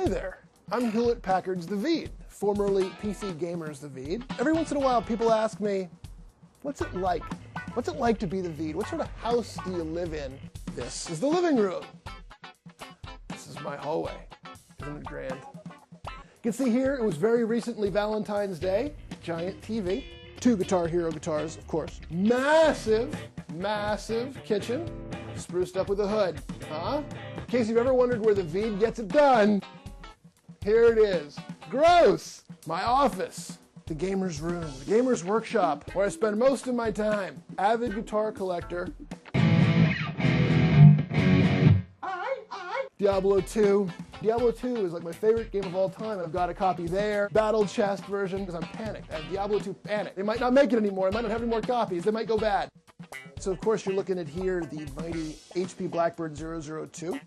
Hi there, I'm Hewlett-Packard's the Vede, formerly PC Gamer's the Vede. Every once in a while people ask me, what's it like? What's it like to be the Vede? What sort of house do you live in? This is the living room. This is my hallway. Isn't it grand? You can see here, it was very recently Valentine's Day. Giant TV. 2 Guitar Hero guitars, of course. Massive, massive kitchen. Spruced up with a hood. Huh? In case you've ever wondered where the Vede gets it done, here it is. Gross! My office. The gamer's room. The gamer's workshop, where I spend most of my time. Avid guitar collector. Diablo 2. Diablo 2 is like my favorite game of all time. I've got a copy there. Battle chest version, because I'm panicked. I have Diablo 2 panic. They might not make it anymore. I might not have any more copies. They might go bad. So of course you're looking at here the mighty HP Blackbird 002.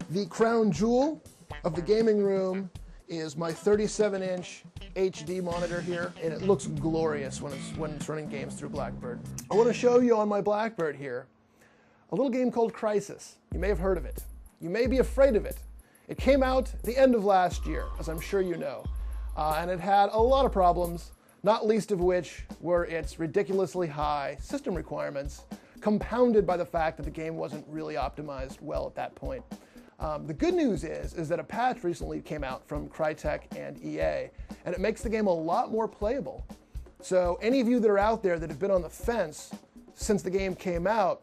The crown jewel of the gaming room is my 37-inch HD monitor here, and it looks glorious when it's running games through Blackbird. I want to show you on my Blackbird here a little game called Crysis. You may have heard of it. You may be afraid of it. It came out at the end of last year, as I'm sure you know, and it had a lot of problems, not least of which were its ridiculously high system requirements, compounded by the fact that the game wasn't really optimized well at that point. The good news is that a patch recently came out from Crytek and EA, and it makes the game a lot more playable. So any of you that are out there that have been on the fence since the game came out,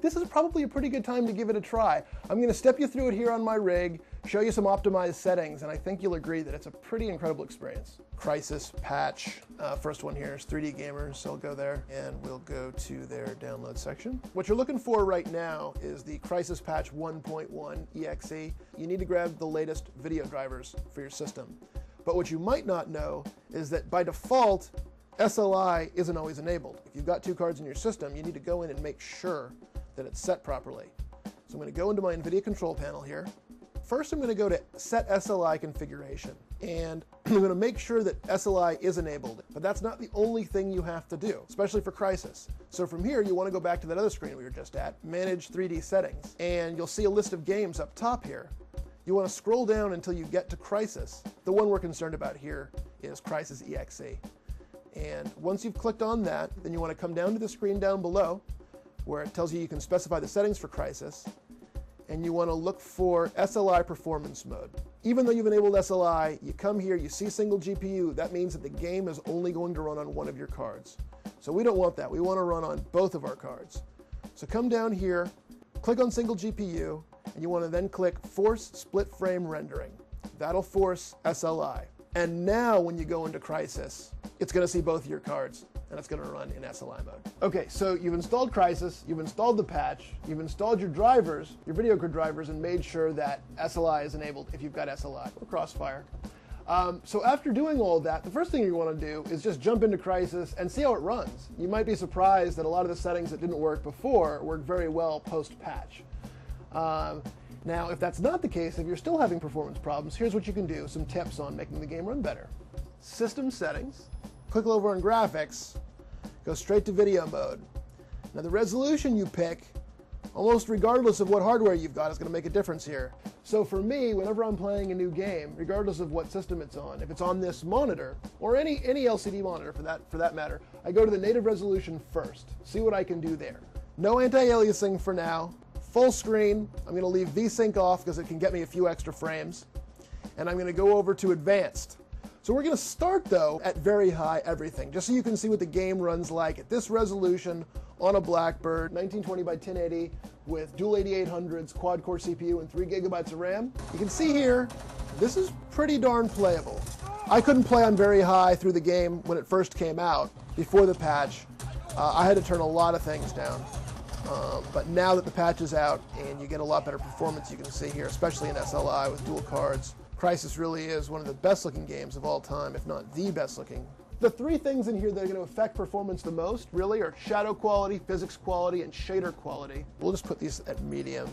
this is probably a pretty good time to give it a try. I'm going to step you through it here on my rig, show you some optimized settings, and I think you'll agree that it's a pretty incredible experience. Crysis patch. First one here is 3D Gamers, so I'll go there, and we'll go to their download section. What you're looking for right now is the Crysis patch 1.1 EXE. You need to grab the latest video drivers for your system. But what you might not know is that by default, SLI isn't always enabled. If you've got 2 cards in your system, you need to go in and make sure that it's set properly. So I'm going to go into my NVIDIA control panel here. First, I'm going to go to Set SLI Configuration, and I'm going to make sure that SLI is enabled. But that's not the only thing you have to do, especially for Crysis. So from here, you want to go back to that other screen we were just at, Manage 3D Settings, and you'll see a list of games up top here. You want to scroll down until you get to Crysis. The one we're concerned about here is Crysis EXE. And once you've clicked on that, then you want to come down to the screen down below, where it tells you can specify the settings for Crysis, and you want to look for SLI Performance Mode. Even though you've enabled SLI, you come here, you see single GPU, that means that the game is only going to run on one of your cards. So we don't want that, we want to run on both of our cards. So come down here, click on single GPU, and you want to then click Force Split Frame Rendering. That'll force SLI. And now when you go into Crysis, it's going to see both of your cards, and it's going to run in SLI mode. Okay, so you've installed Crysis, you've installed the patch, you've installed your drivers, your video card drivers, and made sure that SLI is enabled if you've got SLI or Crossfire. So after doing all that, the first thing you want to do is just jump into Crysis and see how it runs. You might be surprised that a lot of the settings that didn't work before work very well post-patch. Now, if that's not the case, if you're still having performance problems, here's what you can do, some tips on making the game run better. System settings, click over on graphics, go straight to video mode. Now the resolution you pick, almost regardless of what hardware you've got, is going to make a difference here. So for me, whenever I'm playing a new game, regardless of what system it's on, if it's on this monitor, or any LCD monitor for that matter, I go to the native resolution first, see what I can do there. No anti-aliasing for now. Full screen. I'm going to leave VSync off because it can get me a few extra frames. And I'm going to go over to advanced. So we're going to start though at very high everything, just so you can see what the game runs like at this resolution on a Blackbird, 1920 by 1080 with dual 8800s, quad-core CPU, and 3 gigabytes of RAM. You can see here, this is pretty darn playable. I couldn't play on very high through the game when it first came out, before the patch. I had to turn a lot of things down. But now that the patch is out and you get a lot better performance, you can see here, especially in SLI with dual cards, Crysis really is one of the best looking games of all time, if not the best looking. The 3 things in here that are going to affect performance the most really are shadow quality, physics quality, and shader quality. We'll just put these at medium.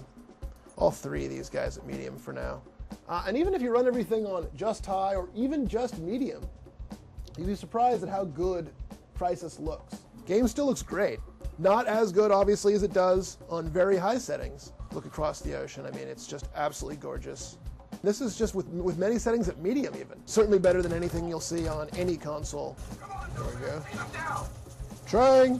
All 3 of these guys at medium for now. And even if you run everything on just high or even just medium, you'd be surprised at how good Crysis looks. Game still looks great. Not as good, obviously, as it does on very high settings. Look across the ocean. I mean, it's just absolutely gorgeous. This is just with many settings at medium even. Certainly better than anything you'll see on any console. There we go. Trying.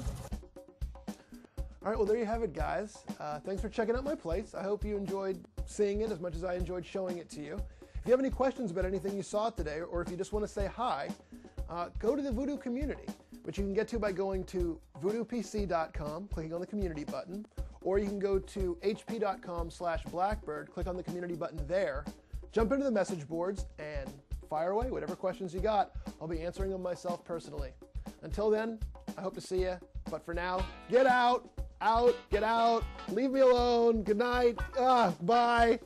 All right, well, there you have it, guys. Thanks for checking out my place. I hope you enjoyed seeing it as much as I enjoyed showing it to you. If you have any questions about anything you saw today, or if you just want to say hi, go to the Voodoo community, which you can get to by going to voodooPC.com, clicking on the community button, or you can go to hp.com/blackbird, click on the community button there, jump into the message boards, and fire away whatever questions you got. I'll be answering them myself personally. Until then, I hope to see you. But for now, get out, get out, leave me alone. Good night. Bye.